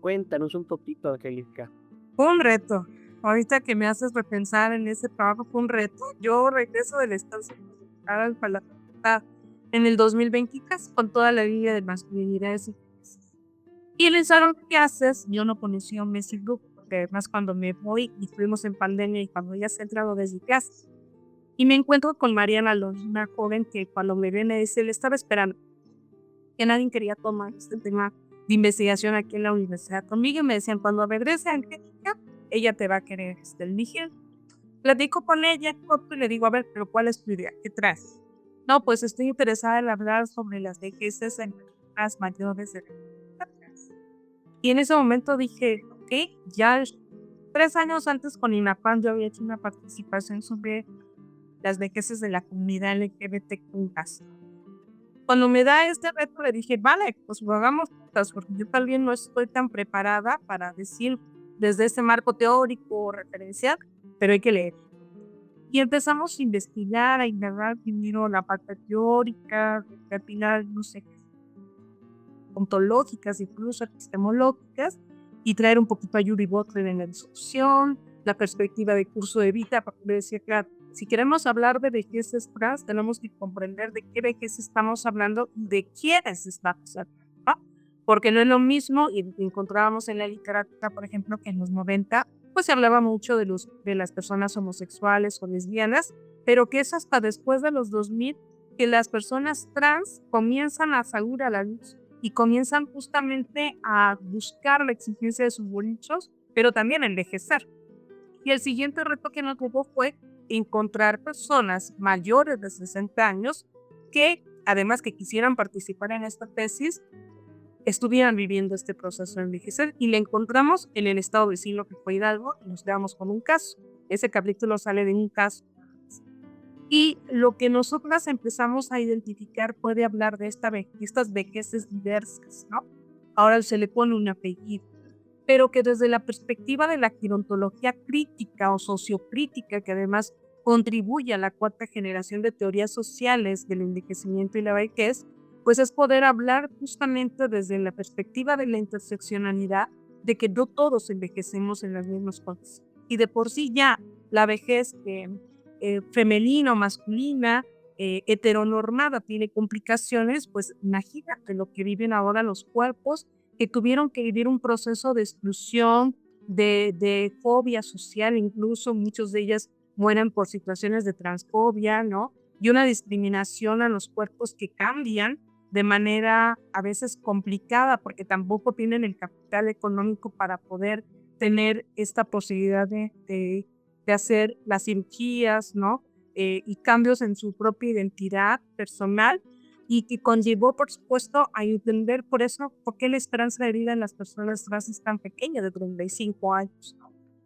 Speaker 1: Cuéntanos un poquito, Angélica.
Speaker 2: Fue un reto. Ahorita que me haces repensar en ese trabajo, fue un reto. Yo regreso del estancia al facultad en el 2023 con toda la línea de masculinidades y feminidades. Y en el salón de clases yo no conocía un Messi Group, porque además cuando me voy y fuimos en pandemia y cuando ya se ha entrado desde clases. Y me encuentro con Mariana Alonso, una joven que cuando me ve me dice, le estaba esperando, que nadie quería tomar este tema de investigación aquí en la universidad conmigo. Y me decían, cuando regrese Angélica, ella te va a querer elegir. Platico con ella y le digo, a ver, pero ¿cuál es tu idea? ¿Qué traes? No, pues estoy interesada en hablar sobre las vejeces en las mayores de edad. Y en ese momento dije, ok, ya 3 años antes con INAPAM yo había hecho una participación sobre las vejeces de la comunidad LGBTQ+. Cuando me da este reto le dije, vale, pues lo hagamos juntas, porque yo también no estoy tan preparada para decir desde ese marco teórico o referencial, pero hay que leer. Y empezamos a investigar, a indagar primero la parte teórica, al final, no sé, ontológicas, incluso epistemológicas, y traer un poquito a Yuri Butler en la discusión, la perspectiva de curso de vida, para poder decir, claro, si queremos hablar de vejeces trans, tenemos que comprender de qué vejez estamos hablando, de quiénes estamos hablando, ¿no? Porque no es lo mismo, y encontrábamos en la literatura, por ejemplo, que en los 90, pues se hablaba mucho de las personas homosexuales o lesbianas, pero que es hasta después de los 2000 que las personas trans comienzan a salir a la luz y comienzan justamente a buscar la exigencia de sus derechos, pero también a envejecer. Y el siguiente reto que nos tocó fue encontrar personas mayores de 60 años que, además que quisieran participar en esta tesis, estuvieran viviendo este proceso de envejecer, y le encontramos en el estado vecino que fue Hidalgo y nos quedamos con un caso. Ese capítulo sale de un caso. Y lo que nosotras empezamos a identificar puede hablar de estas vejeces diversas, ¿no? Ahora se le pone un apellido, pero que desde la perspectiva de la gerontología crítica o sociocrítica, que además contribuye a la 4ª generación de teorías sociales del envejecimiento y la vejez, pues es poder hablar justamente desde la perspectiva de la interseccionalidad, de que no todos envejecemos en las mismas cosas. Y de por sí ya la vejez femenina o masculina, heteronormada, tiene complicaciones, pues imagínate lo que viven ahora los cuerpos que tuvieron que vivir un proceso de exclusión, de fobia social, incluso muchos de ellas mueren por situaciones de transfobia, ¿no? Y una discriminación a los cuerpos que cambian de manera a veces complicada, porque tampoco tienen el capital económico para poder tener esta posibilidad de hacer las cirugías, ¿no? Y cambios en su propia identidad personal, y que conllevó, por supuesto, a entender por eso por qué la esperanza de vida en las personas trans es tan pequeña, de 35 años.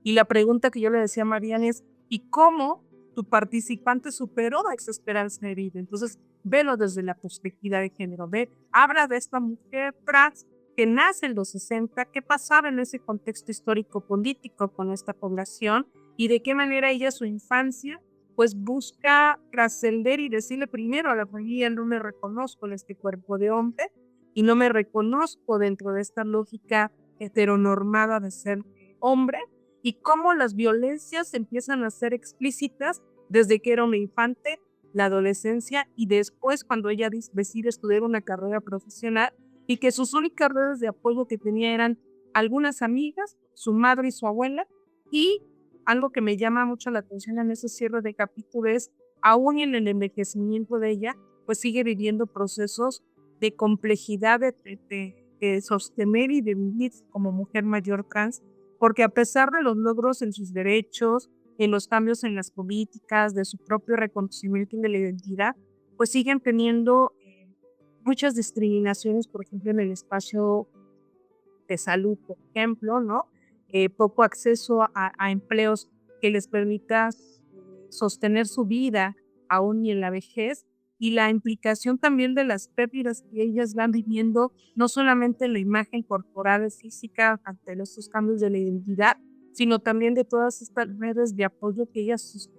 Speaker 2: Y la pregunta que yo le decía a Mariana es, ¿y cómo tu participante superó esa esperanza de vida? Entonces, velo desde la perspectiva de género, habla de esta mujer trans que nace en los 60, qué pasaba en ese contexto histórico-político con esta población, y de qué manera ella, su infancia, pues busca trascender y decirle primero a la familia, no me reconozco en este cuerpo de hombre y no me reconozco dentro de esta lógica heteronormada de ser hombre, y cómo las violencias empiezan a ser explícitas desde que era una infante, la adolescencia, y después cuando ella decide estudiar una carrera profesional, y que sus únicas redes de apoyo que tenía eran algunas amigas, su madre y su abuela. Y algo que me llama mucho la atención en ese cierre de capítulo es, aún en el envejecimiento de ella, pues sigue viviendo procesos de complejidad de sostener y de vivir como mujer mayor trans, porque a pesar de los logros en sus derechos, en los cambios en las políticas, de su propio reconocimiento de la identidad, pues siguen teniendo muchas discriminaciones, por ejemplo, en el espacio de salud, por ejemplo, ¿no? Poco acceso a empleos que les permita sostener su vida aún y en la vejez, y la implicación también de las pérdidas que ellas van viviendo, no solamente en la imagen corporal y física ante estos cambios de la identidad, sino también de todas estas redes de apoyo que ellas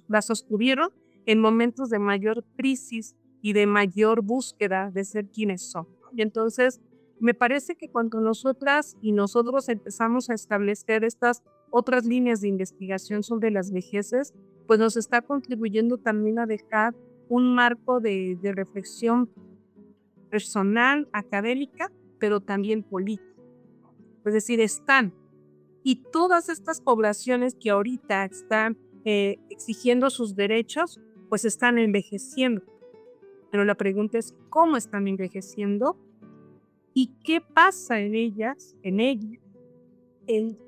Speaker 2: las sostuvieron en momentos de mayor crisis y de mayor búsqueda de ser quienes son, ¿no? Y entonces, me parece que cuando nosotras y nosotros empezamos a establecer estas otras líneas de investigación sobre las vejeces, pues nos está contribuyendo también a dejar un marco de reflexión personal, académica, pero también política. Es decir, están. Y todas estas poblaciones que ahorita están exigiendo sus derechos, pues están envejeciendo. Pero la pregunta es, ¿cómo están envejeciendo? ¿Y qué pasa en ellas, en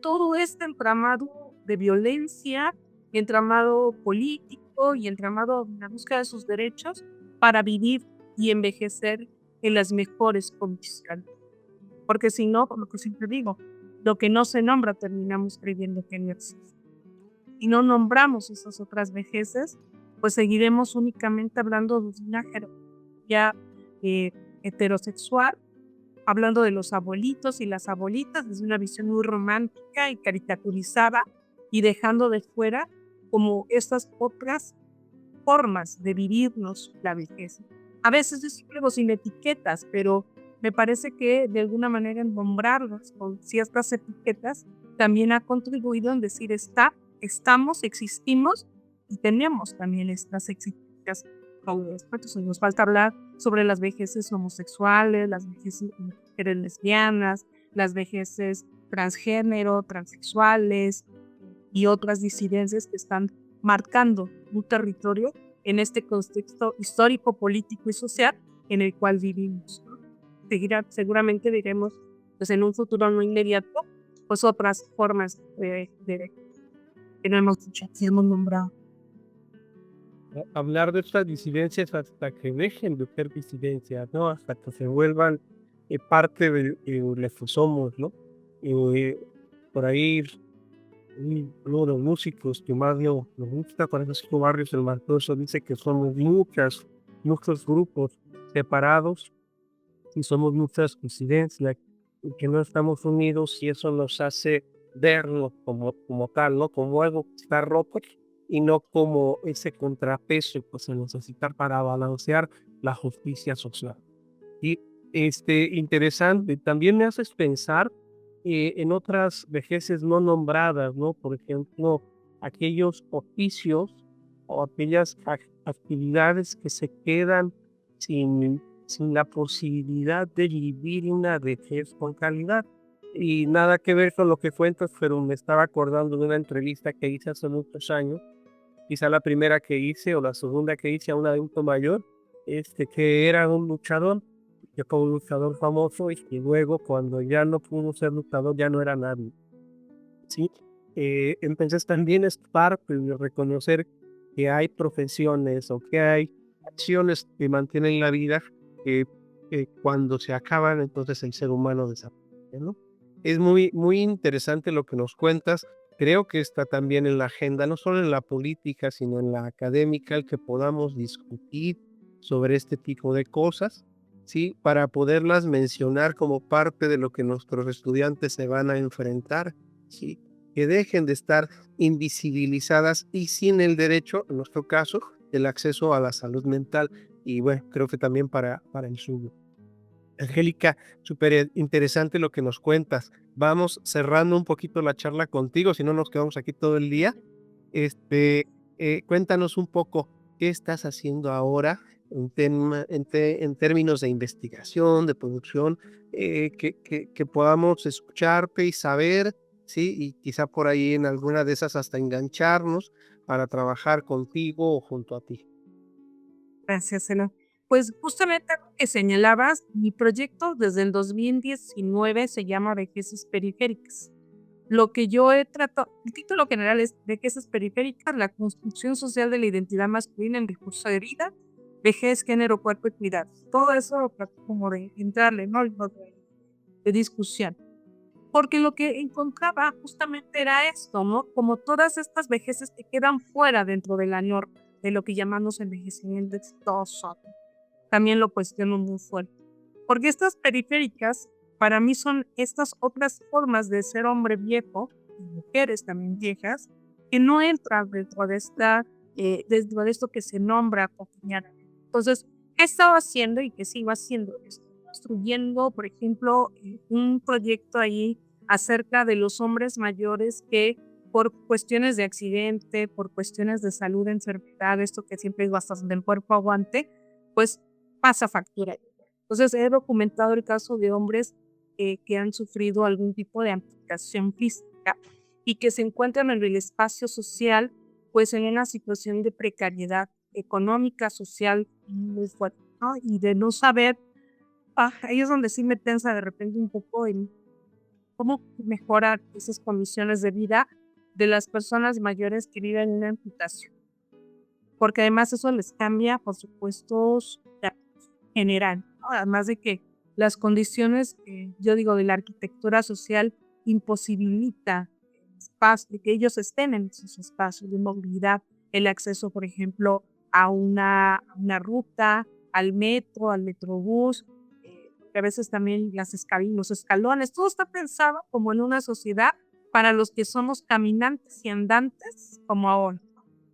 Speaker 2: todo este entramado de violencia, entramado político y entramado en la búsqueda de sus derechos para vivir y envejecer en las mejores condiciones? Porque si no, por lo que siempre digo, lo que no se nombra terminamos creyendo que no existe. Y no nombramos esas otras vejeces, pues seguiremos únicamente hablando de una jerarquía heterosexual, hablando de los abuelitos y las abuelitas desde una visión muy romántica y caricaturizada, y dejando de fuera como estas otras formas de vivirnos la vejez. A veces es luego sin etiquetas, pero me parece que de alguna manera en nombrarlos con ciertas etiquetas también ha contribuido en decir estamos, existimos y tenemos también estas existencias. Entonces nos falta hablar sobre las vejeces homosexuales, las vejeces de mujeres lesbianas, las vejeces transgénero, transexuales y otras disidencias que están marcando un territorio en este contexto histórico, político y social en el cual vivimos, ¿no? Seguramente diremos, pues en un futuro no inmediato, pues otras formas que no hemos dicho, que hemos nombrado.
Speaker 1: Hablar de estas disidencias hasta que dejen de ser disidencias, ¿no? Hasta que se vuelvan parte de lo que somos, ¿no? Eh, por ahí, uno de los músicos que más nos gusta, Francisco Barrios el Martoso, dice que somos muchos grupos separados y somos muchas disidencias y que no estamos unidos y eso nos hace vernos como tal, ¿no? Como algo que está roto y no como ese contrapeso que se necesita para balancear la justicia social. Y interesante, también me haces pensar en otras vejeces no nombradas, ¿no? Por ejemplo, aquellos oficios o aquellas actividades que se quedan sin la posibilidad de vivir una vejez con calidad. Y nada que ver con lo que cuentas, pero me estaba acordando de una entrevista que hice hace muchos años, quizá la primera que hice o la segunda que hice a un adulto mayor, que era un luchador, que fue un luchador famoso y que luego cuando ya no pudo ser luchador ya no era nadie, ¿sí? Entonces también es parte de reconocer que hay profesiones o que hay acciones que mantienen la vida, que cuando se acaban, entonces el ser humano desaparece, ¿no? Es muy interesante lo que nos cuentas. Creo que está también en la agenda, no solo en la política, sino en la académica, el que podamos discutir sobre este tipo de cosas, ¿sí? Para poderlas mencionar como parte de lo que nuestros estudiantes se van a enfrentar, ¿sí? Que dejen de estar invisibilizadas y sin el derecho, en nuestro caso, el acceso a la salud mental. Y bueno, creo que también para el suyo. Angélica, súper interesante lo que nos cuentas. Vamos cerrando un poquito la charla contigo, si no nos quedamos aquí todo el día. Cuéntanos un poco qué estás haciendo ahora en términos de investigación, de producción, que podamos escucharte y saber, ¿sí? Y quizá por ahí en alguna de esas hasta engancharnos para trabajar contigo o junto a ti.
Speaker 2: Gracias, Ena. Pues justamente algo que señalabas, mi proyecto desde el 2019 se llama Vejeces Periféricas. lo que yo he tratado, el título general es Vejezas periféricas, la construcción social de la identidad masculina en discurso de vida, vejez, género, cuerpo y cuidados. Todo eso trato como de entrarle, ¿no? De discusión. Porque lo que encontraba justamente era esto, ¿no? Como todas estas vejeces que quedan fuera dentro de la norma, de lo que llamamos envejecimiento exitoso. También lo cuestiono muy fuerte. Porque estas periféricas, para mí, son estas otras formas de ser hombre viejo, y mujeres también viejas, que no entran dentro de esto que se nombra cotidianamente. Entonces, ¿qué estaba haciendo y qué sigo haciendo? Estoy construyendo, por ejemplo, un proyecto ahí acerca de los hombres mayores que por cuestiones de accidente, por cuestiones de salud, enfermedad, esto que siempre es bastante del cuerpo aguante, pues pasa factura. Entonces, he documentado el caso de hombres que han sufrido algún tipo de amputación física y que se encuentran en el espacio social, pues en una situación de precariedad económica, social muy fuerte, ¿no? Y de no saber, ahí es donde sí me tensa de repente un poco en cómo mejorar esas condiciones de vida de las personas mayores que viven en una amputación. Porque además eso les cambia, por supuesto, general, ¿no? Además de que las condiciones, yo digo, de la arquitectura social imposibilita que ellos estén en esos espacios de movilidad, el acceso, por ejemplo, a una ruta, al metro, al metrobús, porque a veces también los escalones, todo está pensado como en una sociedad para los que somos caminantes y andantes como ahora,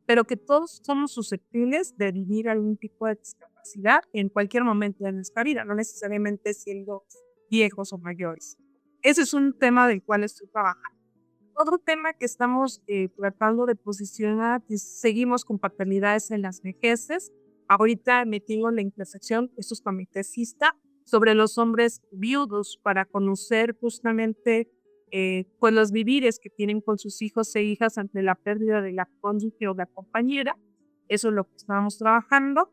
Speaker 2: pero que todos somos susceptibles de vivir algún tipo de discapacidad en cualquier momento de nuestra vida, no necesariamente siendo viejos o mayores. Ese es un tema del cual estoy trabajando. Otro tema que estamos tratando de posicionar es seguimos con paternidades en las vejeces. Ahorita metimos la intersección, esto es con mi tesista, sobre los hombres viudos para conocer justamente pues los vivires que tienen con sus hijos e hijas ante la pérdida de la cónyuge o la compañera. Eso es lo que estamos trabajando.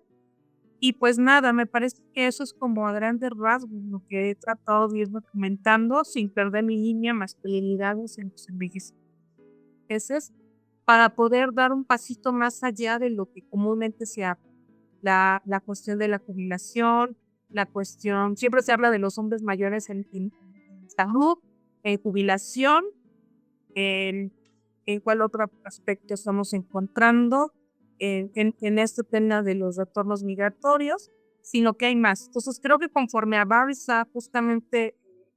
Speaker 2: Y pues nada, me parece que eso es como a grandes rasgos lo que he tratado de ir documentando sin perder mi línea masculinidades en los envejecientes para poder dar un pasito más allá de lo que comúnmente se habla. La cuestión de la jubilación, la cuestión, siempre se habla de los hombres mayores en salud, en jubilación, en cuál otro aspecto estamos encontrando en este tema de los retornos migratorios, sino que hay más. Entonces creo que conforme avanza justamente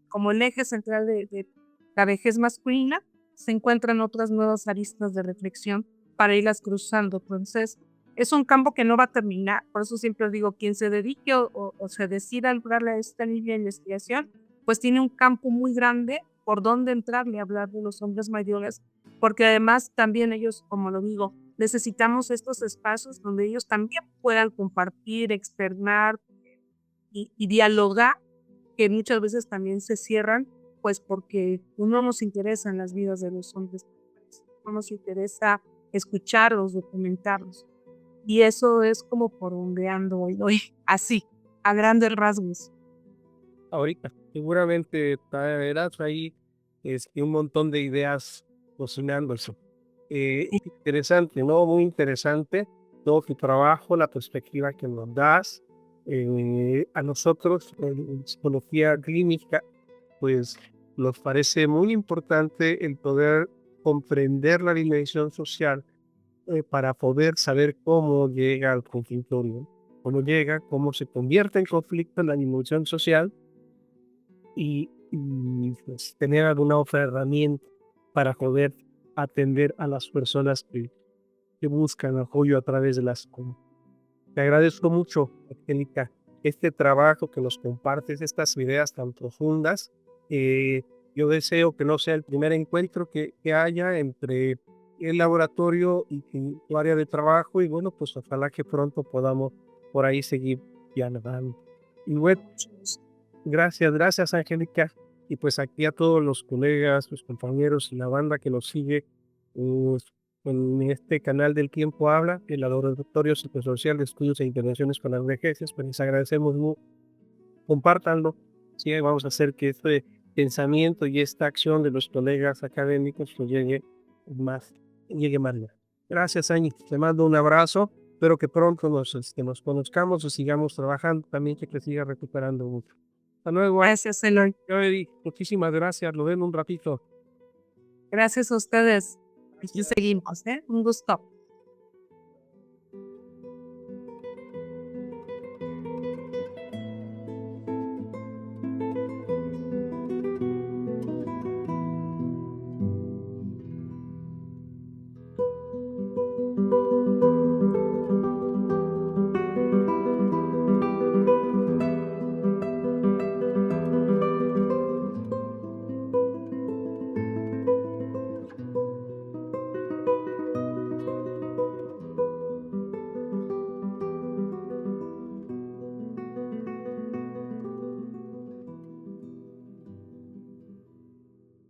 Speaker 2: como el eje central de la vejez masculina, se encuentran otras nuevas aristas de reflexión para irlas cruzando. Entonces, es un campo que no va a terminar, por eso siempre digo, quien se dedique o se decida a lograrle a esta línea de investigación, pues tiene un campo muy grande por donde entrarle a hablar de los hombres mayores, porque además también ellos, como lo digo, necesitamos estos espacios donde ellos también puedan compartir, externar y dialogar, que muchas veces también se cierran, pues porque no nos interesan las vidas de los hombres mayores, no nos interesa escucharlos, documentarlos. Y eso es como por donde ando hoy, así, a grandes rasgos.
Speaker 1: Ahorita, seguramente traerás ahí un montón de ideas cocinándose. Interesante, ¿no? Muy interesante todo tu trabajo, la perspectiva que nos das. A nosotros, en psicología clínica, pues nos parece muy importante el poder comprender la dimensión social para poder saber cómo llega al consultorio, cómo llega, cómo se convierte en conflicto en la dimensión social y pues, tener alguna otra herramienta para poder atender a las personas que buscan apoyo a través de las comunidades. Te agradezco mucho, Angélica, este trabajo que nos compartes, estas ideas tan profundas. Yo deseo que no sea el primer encuentro que haya entre el laboratorio y tu área de trabajo y bueno, pues ojalá que pronto podamos por ahí seguir dialogando. Y bueno, gracias, Angélica. Y pues aquí a todos los colegas, los compañeros y la banda que nos sigue pues, en este canal del Tiempo Habla, el Laboratorio Psicosocial de Estudios e Intervenciones con las Vejeces, pues les agradecemos mucho. Compártanlo. Sí, vamos a hacer que este pensamiento y esta acción de los colegas académicos pues llegue más lejos. Gracias, Angie. Te mando un abrazo. Espero que pronto nos conozcamos o sigamos trabajando también, que te siga recuperando mucho. Hasta luego.
Speaker 2: Gracias, Eloy.
Speaker 1: Eddie. Muchísimas gracias. Lo ven un ratito.
Speaker 2: Gracias a ustedes. Aquí seguimos, ¿eh? Un gusto.